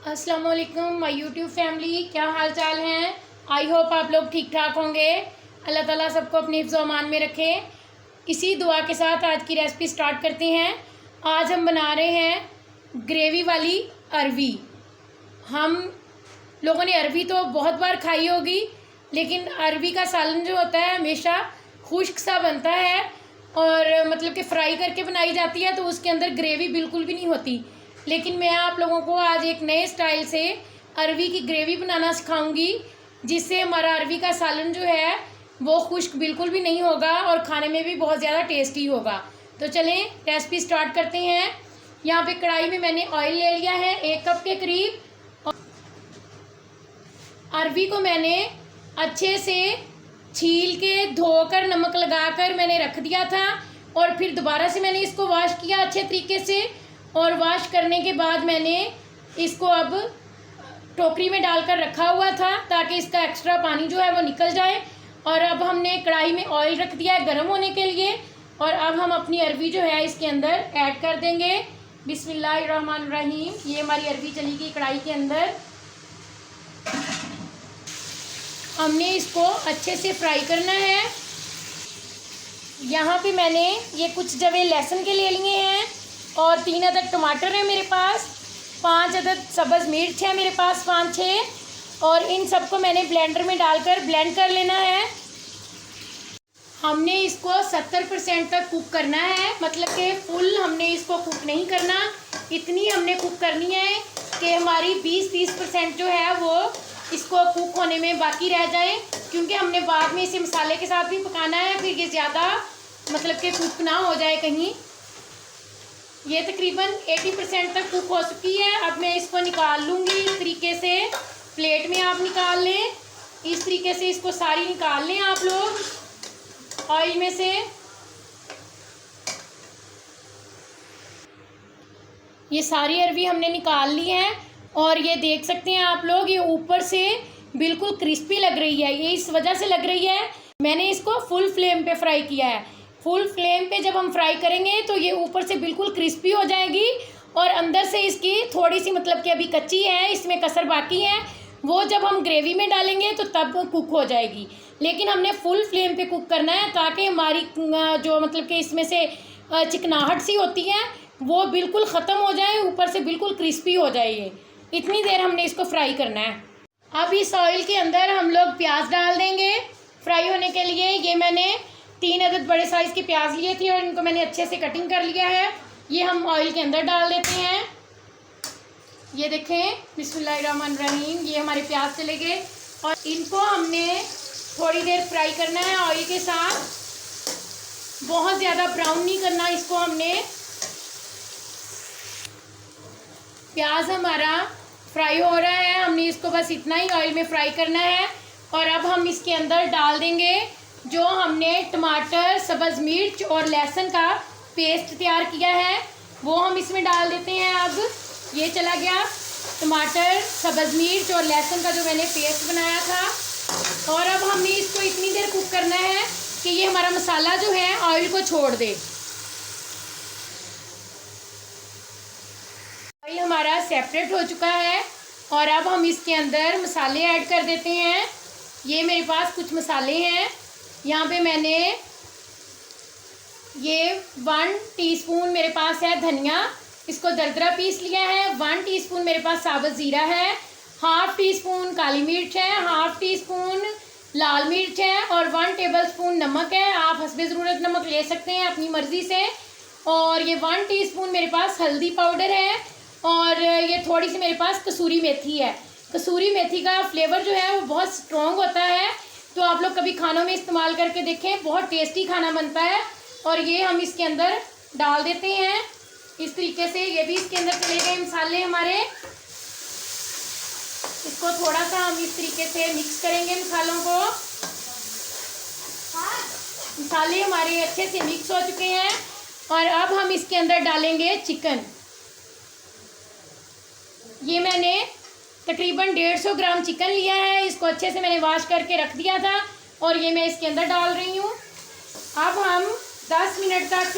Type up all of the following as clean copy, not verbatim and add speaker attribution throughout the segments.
Speaker 1: अस्सलाम वालेकुम my YouTube family, क्या हाल चाल हैं। आई होप आप लोग ठीक ठाक होंगे। अल्लाह ताला सबको अपने हिफ्ज़ व अमान में रखे। इसी दुआ के साथ आज की रेसिपी स्टार्ट करते हैं। आज हम बना रहे हैं ग्रेवी वाली अरवी। हम लोगों ने अरवी तो बहुत बार खाई होगी, लेकिन अरवी का सालन जो होता है हमेशा खुश्क सा बनता है और मतलब कि फ्राई करके बनाई जाती है, तो उसके अंदर ग्रेवी बिल्कुल भी नहीं होती। लेकिन मैं आप लोगों को आज एक नए स्टाइल से अरवी की ग्रेवी बनाना सिखाऊंगी, जिससे हमारा अरवी का सालन जो है वो खुश्क बिल्कुल भी नहीं होगा और खाने में भी बहुत ज़्यादा टेस्टी होगा। तो चलें रेसिपी स्टार्ट करते हैं। यहाँ पे कढ़ाई में मैंने ऑयल ले लिया है 1 कप के करीब। अरवी को मैंने अच्छे से छील के धोकर नमक लगाकर मैंने रख दिया था और फिर दोबारा से मैंने इसको वॉश किया अच्छे तरीके से। और वॉश करने के बाद मैंने इसको अब टोकरी में डालकर रखा हुआ था ताकि इसका एक्स्ट्रा पानी जो है वो निकल जाए। और अब हमने कढ़ाई में ऑयल रख दिया है गर्म होने के लिए और अब हम अपनी अरवी जो है इसके अंदर ऐड कर देंगे। बिस्मिल्लाहिर्रहमानिर्रहीम। ये हमारी अरवी चली गई कढ़ाई के अंदर। हमने इसको अच्छे से फ्राई करना है। यहाँ पे मैंने ये कुछ जवे लहसुन के ले लिए हैं और 3 अदद टमाटर है मेरे पास, 5 अदद सब्ज़ मिर्च है मेरे पास 5-6, और इन सबको मैंने ब्लेंडर में डालकर ब्लेंड कर लेना है। हमने इसको 70% तक कुक करना है, मतलब कि फुल हमने इसको कुक नहीं करना। इतनी हमने कुक करनी है कि हमारी 20-30% जो है वो इसको कुक होने में बाकी रह जाए, क्योंकि हमने बाद में इसे मसाले के साथ भी पकाना है, फिर ये ज़्यादा मतलब कि कुक ना हो जाए कहीं। ये तकरीबन 80% तक कुक हो चुकी है। अब मैं इसको निकाल लूँगी इस तरीके से। प्लेट में आप निकाल लें, इस तरीके से इसको सारी निकाल लें आप लोग ऑयल में से। ये सारी अरवी हमने निकाल ली है और ये देख सकते हैं आप लोग, ये ऊपर से बिल्कुल क्रिस्पी लग रही है। ये इस वजह से लग रही है, मैंने इसको फुल फ्लेम पे फ्राई किया है। फुल फ्लेम पे जब हम फ्राई करेंगे तो ये ऊपर से बिल्कुल क्रिस्पी हो जाएगी और अंदर से इसकी थोड़ी सी मतलब कि अभी कच्ची है, इसमें कसर बाकी है। वो जब हम ग्रेवी में डालेंगे तो तब कुक हो जाएगी, लेकिन हमने फुल फ्लेम पे कुक करना है ताकि हमारी जो मतलब कि इसमें से चिकनाहट सी होती है वो बिल्कुल ख़त्म हो जाए, ऊपर से बिल्कुल क्रिस्पी हो जाए। ये इतनी देर हमने इसको फ्राई करना है। अब इस ऑयल के अंदर हम लोग प्याज डाल देंगे फ्राई होने के लिए। ये मैंने 3 अदद बड़े साइज़ के प्याज लिए थे और इनको मैंने अच्छे से कटिंग कर लिया है। ये हम ऑयल के अंदर डाल देते हैं। ये देखें, बिस्मिल्लाहिर्रहमानिर्रहीम। ये हमारे प्याज चले गए और इनको हमने थोड़ी देर फ्राई करना है ऑयल के साथ। बहुत ज़्यादा ब्राउन नहीं करना इसको हमने। प्याज हमारा फ्राई हो रहा है, हमने इसको बस इतना ही ऑयल में फ्राई करना है। और अब हम इसके अंदर डाल देंगे जो हमने टमाटर, सब्ज़ मिर्च और लहसुन का पेस्ट तैयार किया है, वो हम इसमें डाल देते हैं। अब ये चला गया टमाटर, सब्ज़ मिर्च और लहसुन का जो मैंने पेस्ट बनाया था। और अब हमने इसको इतनी देर कुक करना है कि ये हमारा मसाला जो है ऑयल को छोड़ दे। ऑयल हमारा सेपरेट हो चुका है और अब हम इसके अंदर मसाले ऐड कर देते हैं। ये मेरे पास कुछ मसाले हैं। यहाँ पे मैंने ये 1 टीस्पून मेरे पास है धनिया, इसको दरदरा पीस लिया है। 1 टीस्पून मेरे पास साबुत ज़ीरा है, 1/2 टीस्पून काली मिर्च है, 1/2 टीस्पून लाल मिर्च है और 1 टेबलस्पून नमक है। आप हस्बे ज़रूरत नमक ले सकते हैं अपनी मर्ज़ी से। और ये 1 टीस्पून मेरे पास हल्दी पाउडर है और ये थोड़ी सी मेरे पास कसूरी मेथी है। कसूरी मेथी का फ्लेवर जो है वो बहुत स्ट्रॉन्ग होता है, तो आप लोग कभी खानों में इस्तेमाल करके देखें, बहुत टेस्टी खाना बनता है। और ये हम इसके अंदर डाल देते हैं इस तरीके से। ये भी इसके अंदर चले गए मसाले हमारे। इसको थोड़ा सा हम इस तरीके से मिक्स करेंगे मसालों को। मसाले हमारे अच्छे से मिक्स हो चुके हैं और अब हम इसके अंदर डालेंगे चिकन। ये मैंने तकरीबन 150 ग्राम चिकन लिया है। इसको अच्छे से मैंने वॉश करके रख दिया था और ये मैं इसके अंदर डाल रही हूँ। अब हम 10 मिनट तक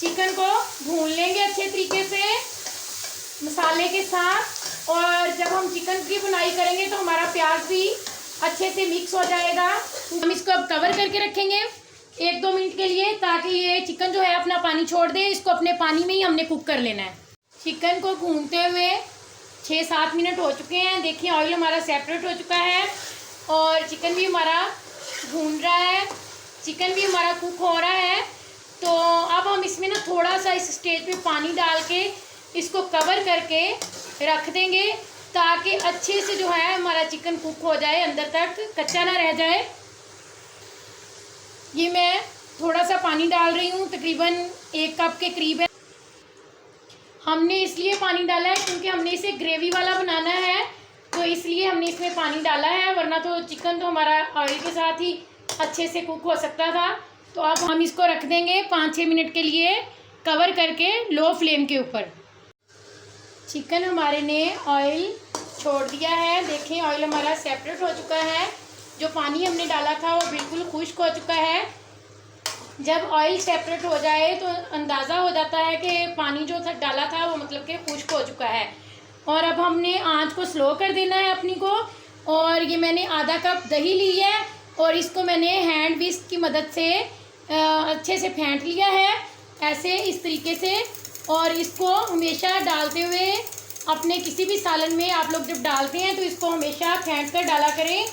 Speaker 1: चिकन को भून लेंगे अच्छे तरीके से मसाले के साथ। और जब हम चिकन की बुनाई करेंगे तो हमारा प्याज भी अच्छे से मिक्स हो जाएगा। हम इसको अब कवर करके रखेंगे 1-2 मिनट के लिए, ताकि ये चिकन जो है अपना पानी छोड़ दे। इसको अपने पानी में ही हमने कुक कर लेना है। चिकन को भूनते हुए 6-7 मिनट हो चुके हैं। देखिए ऑयल हमारा सेपरेट हो चुका है और चिकन भी हमारा भून रहा है, चिकन भी हमारा कुक हो रहा है। तो अब हम इसमें ना थोड़ा सा इस स्टेज पे पानी डाल के इसको कवर करके रख देंगे, ताकि अच्छे से जो है हमारा चिकन कुक हो जाए, अंदर तक कच्चा ना रह जाए। ये मैं थोड़ा सा पानी डाल रही हूँ, तकरीबन 1 कप के करीब है। हमने इसलिए पानी डाला है क्योंकि हमने इसे ग्रेवी वाला बनाना है, तो इसलिए हमने इसमें पानी डाला है, वरना तो चिकन तो हमारा ऑयल के साथ ही अच्छे से कुक हो सकता था। तो अब हम इसको रख देंगे 5-6 मिनट के लिए कवर करके लो फ्लेम के ऊपर। चिकन हमारे ने ऑयल छोड़ दिया है। देखें ऑयल हमारा सेपरेट हो चुका है, जो पानी हमने डाला था वो बिल्कुल खुश्क हो चुका है। जब ऑयल सेपरेट हो जाए तो अंदाज़ा हो जाता है कि पानी जो था डाला था वो मतलब कि खुश्क हो चुका है। और अब हमने आंच को स्लो कर देना है अपनी को। और ये मैंने आधा कप दही ली है और इसको मैंने हैंड विस्क की मदद से अच्छे से फेंट लिया है, ऐसे इस तरीके से। और इसको हमेशा डालते हुए अपने किसी भी सालन में आप लोग जब डालते हैं तो इसको हमेशा फेंट कर डाला करें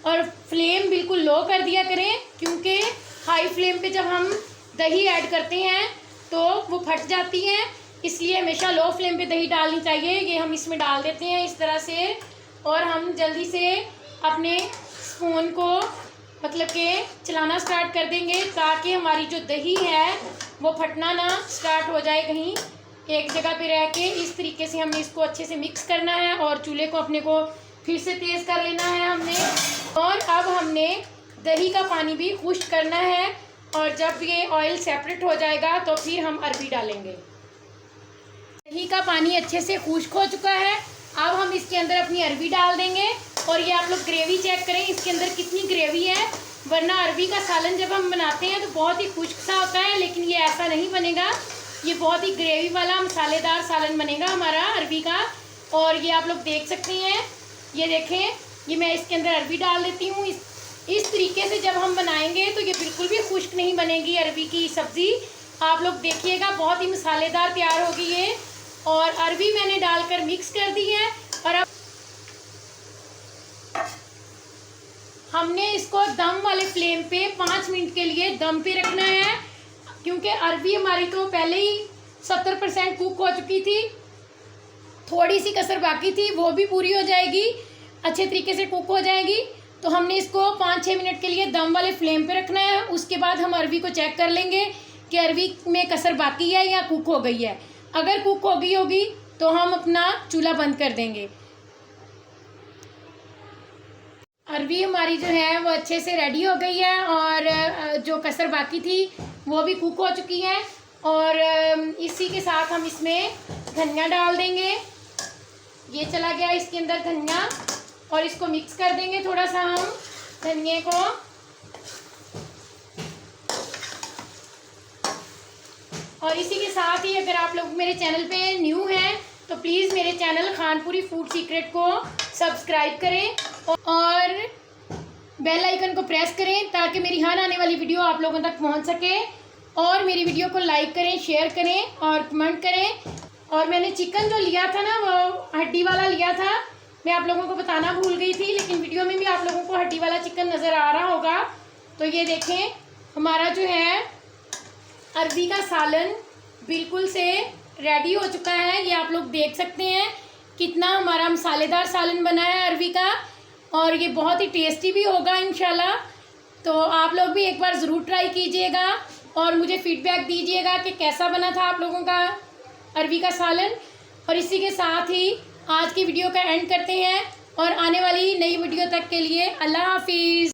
Speaker 1: और फ्लेम बिल्कुल लो कर दिया करें, क्योंकि हाई फ्लेम पे जब हम दही ऐड करते हैं तो वो फट जाती हैं। इसलिए हमेशा लो फ्लेम पे दही डालनी चाहिए। ये हम इसमें डाल देते हैं इस तरह से, और हम जल्दी से अपने स्पून को मतलब कि चलाना स्टार्ट कर देंगे, ताकि हमारी जो दही है वो फटना ना स्टार्ट हो जाए कहीं एक जगह पे रह के। इस तरीके से हमने इसको अच्छे से मिक्स करना है और चूल्हे को अपने को फिर से तेज़ कर लेना है हमने। और अब हमने दही का पानी भी खुश्क करना है, और जब ये ऑयल सेपरेट हो जाएगा तो फिर हम अरबी डालेंगे। दही का पानी अच्छे से खुश्क हो चुका है। अब हम इसके अंदर अपनी अरबी डाल देंगे। और ये आप लोग ग्रेवी चेक करें इसके अंदर कितनी ग्रेवी है, वरना अरबी का सालन जब हम बनाते हैं तो बहुत ही खुश्क सा होता है, लेकिन ये ऐसा नहीं बनेगा। ये बहुत ही ग्रेवी वाला मसालेदार सालन बनेगा हमारा अरबी का। और ये आप लोग देख सकते हैं, ये देखें, ये मैं इसके अंदर अरबी डाल देती हूँ। इस तरीके से जब हम बनाएंगे तो ये बिल्कुल भी खुश्क नहीं बनेगी अरबी की सब्ज़ी। आप लोग देखिएगा बहुत ही मसालेदार तैयार होगी ये। और अरबी मैंने डालकर मिक्स कर दी है। और अब हमने इसको दम वाले फ्लेम पे 5 मिनट के लिए दम पे रखना है, क्योंकि अरबी हमारी तो पहले ही 70% कुक हो चुकी थी। थोड़ी सी कसर बाकी थी, वो भी पूरी हो जाएगी, अच्छे तरीके से कुक हो जाएगी। तो हमने इसको 5-6 मिनट के लिए दम वाले फ्लेम पे रखना है। उसके बाद हम अरबी को चेक कर लेंगे कि अरबी में कसर बाकी है या कुक हो गई है। अगर कुक हो गई होगी तो हम अपना चूल्हा बंद कर देंगे। अरबी हमारी जो है वो अच्छे से रेडी हो गई है, और जो कसर बाकी थी वो भी कुक हो चुकी है। और इसी के साथ हम इसमें धनिया डाल देंगे। ये चला गया इसके अंदर धनिया, और इसको मिक्स कर देंगे थोड़ा सा हम धनिए को। और इसी के साथ ही अगर आप लोग मेरे चैनल पे न्यू हैं तो प्लीज़ मेरे चैनल खानपुरी फूड सीक्रेट को सब्सक्राइब करें और बेल आइकन को प्रेस करें, ताकि मेरी हर आने वाली वीडियो आप लोगों तक पहुंच सके। और मेरी वीडियो को लाइक करें, शेयर करें और कमेंट करें। और मैंने चिकन जो लिया था ना वो हड्डी वाला लिया था, मैं आप लोगों को बताना भूल गई थी, लेकिन वीडियो में भी आप लोगों को हड्डी वाला चिकन नज़र आ रहा होगा। तो ये देखें हमारा जो है अरबी का सालन बिल्कुल से रेडी हो चुका है। ये आप लोग देख सकते हैं कितना हमारा मसालेदार सालन बना है अरबी का, और ये बहुत ही टेस्टी भी होगा इंशाल्लाह। तो आप लोग भी एक बार ज़रूर ट्राई कीजिएगा और मुझे फीडबैक दीजिएगा कि कैसा बना था आप लोगों का अरबी का सालन। और इसी के साथ ही आज की वीडियो का एंड करते हैं, और आने वाली नई वीडियो तक के लिए अल्लाह हाफिज़।